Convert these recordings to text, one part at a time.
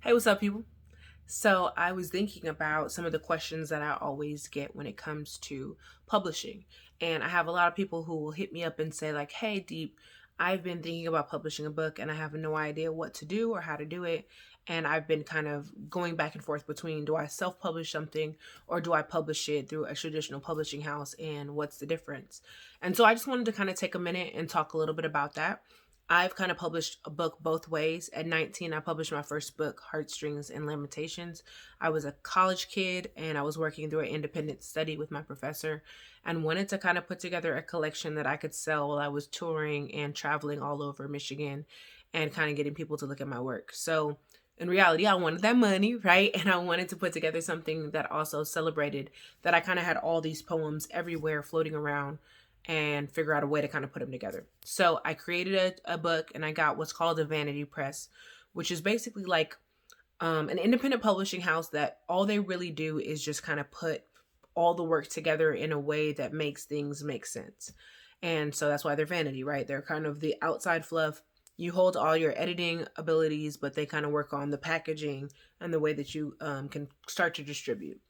Hey, what's up, people? So, I was thinking about some of the questions that I always get when it comes to publishing. And I have a lot of people who will hit me up and say, like, hey, Deep, I've been thinking about publishing a book and I have no idea what to do or how to do it. And I've been kind of going back and forth between do I self publish something or do I publish it through a traditional publishing house and what's the difference? And so I just wanted to kind of take a minute and talk a little bit about that. I've kind of published a book both ways. At 19, I published my first book, Heartstrings and Lamentations. I was a college kid and I was working through an independent study with my professor and wanted to kind of put together a collection that I could sell while I was touring and traveling all over Michigan and kind of getting people to look at my work. So, in reality, I wanted that money, right? And I wanted to put together something that also celebrated that I kind of had all these poems everywhere floating around and figure out a way to kind of put them together. So I created a book and I got what's called a Vanity Press, which is basically like an independent publishing house that all they really do is just kind of put all the work together in a way that makes things make sense. And so that's why they're vanity, right? They're kind of the outside fluff. You hold all your editing abilities, but they kind of work on the packaging and the way that you can start to distribute.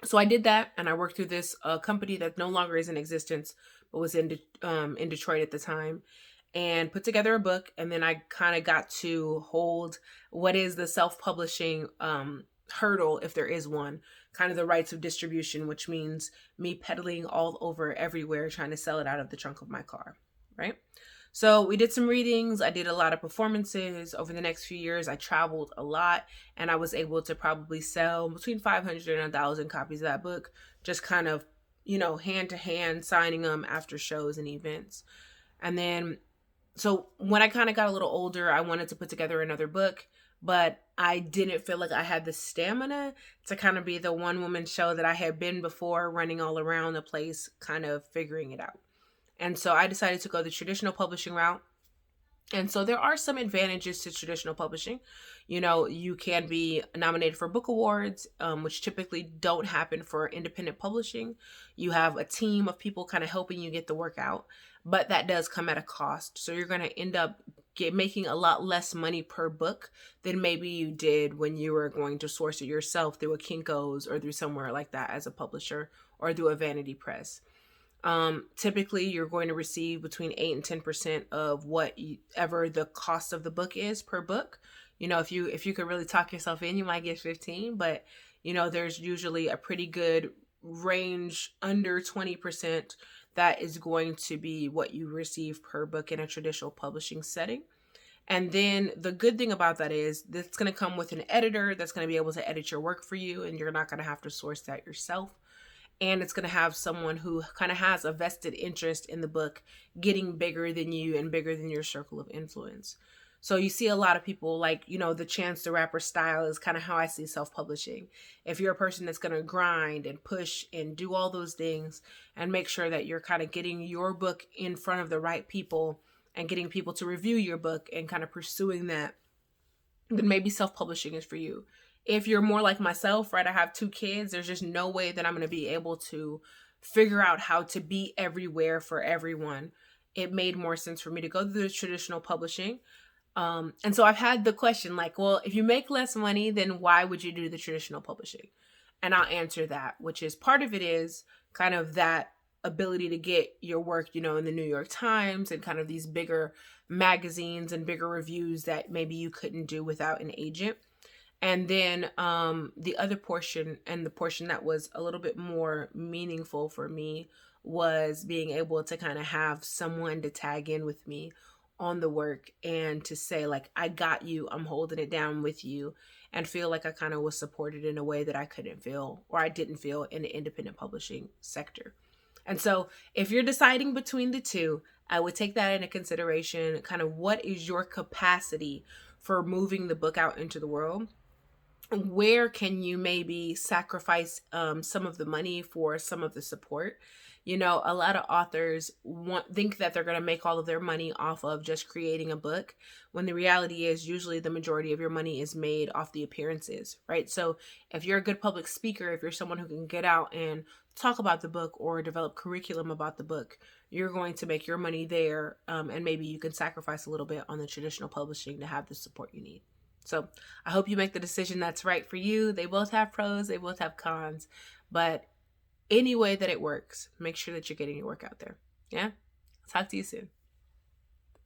So I did that, and I worked through this company that no longer is in existence, but was in Detroit at the time, and put together a book. And then I kind of got to hold what is the self publishing hurdle, if there is one, kind of the rights of distribution, which means me peddling all over everywhere, trying to sell it out of the trunk of my car, right? So we did some readings. I did a lot of performances over the next few years. I traveled a lot and I was able to probably sell between 500 and 1,000 copies of that book, just kind of, hand to hand signing them after shows and events. And then, so when I kind of got a little older, I wanted to put together another book, but I didn't feel like I had the stamina to kind of be the one woman show that I had been before, running all around the place, kind of figuring it out. And so I decided to go the traditional publishing route. And so there are some advantages to traditional publishing. You can be nominated for book awards, which typically don't happen for independent publishing. You have a team of people kind of helping you get the work out, but that does come at a cost. So you're going to end up making a lot less money per book than maybe you did when you were going to source it yourself through a Kinko's or through somewhere like that as a publisher or through a Vanity Press. Typically, you're going to receive between 8 and 10% of whatever the cost of the book is per book. If you could really talk yourself in, you might get 15, but there's usually a pretty good range under 20% that is going to be what you receive per book in a traditional publishing setting. And then the good thing about that is that's going to come with an editor that's going to be able to edit your work for you, and you're not going to have to source that yourself. And it's going to have someone who kind of has a vested interest in the book getting bigger than you and bigger than your circle of influence. So you see a lot of people like, the Chance the Rapper style is kind of how I see self-publishing. If you're a person that's going to grind and push and do all those things and make sure that you're kind of getting your book in front of the right people and getting people to review your book and kind of pursuing that, then maybe self-publishing is for you. If you're more like myself, right, I have two kids, there's just no way that I'm going to be able to figure out how to be everywhere for everyone. It made more sense for me to go through the traditional publishing. And so I've had the question like, well, if you make less money, then why would you do the traditional publishing? And I'll answer that, which is part of it is kind of that ability to get your work, in the New York Times and kind of these bigger magazines and bigger reviews that maybe you couldn't do without an agent. And then the other portion, and the portion that was a little bit more meaningful for me, was being able to kind of have someone to tag in with me on the work and to say, like, I got you, I'm holding it down with you, and feel like I kind of was supported in a way that I couldn't feel or I didn't feel in the independent publishing sector. And so if you're deciding between the two, I would take that into consideration. Kind of what is your capacity for moving the book out into the world? Where can you maybe sacrifice some of the money for some of the support? A lot of authors think that they're going to make all of their money off of just creating a book, when the reality is usually the majority of your money is made off the appearances, right? So if you're a good public speaker, if you're someone who can get out and talk about the book or develop curriculum about the book, you're going to make your money there, and maybe you can sacrifice a little bit on the traditional publishing to have the support you need. So I hope you make the decision that's right for you. They both have pros, they both have cons, but any way that it works, make sure that you're getting your work out there. Yeah? Talk to you soon.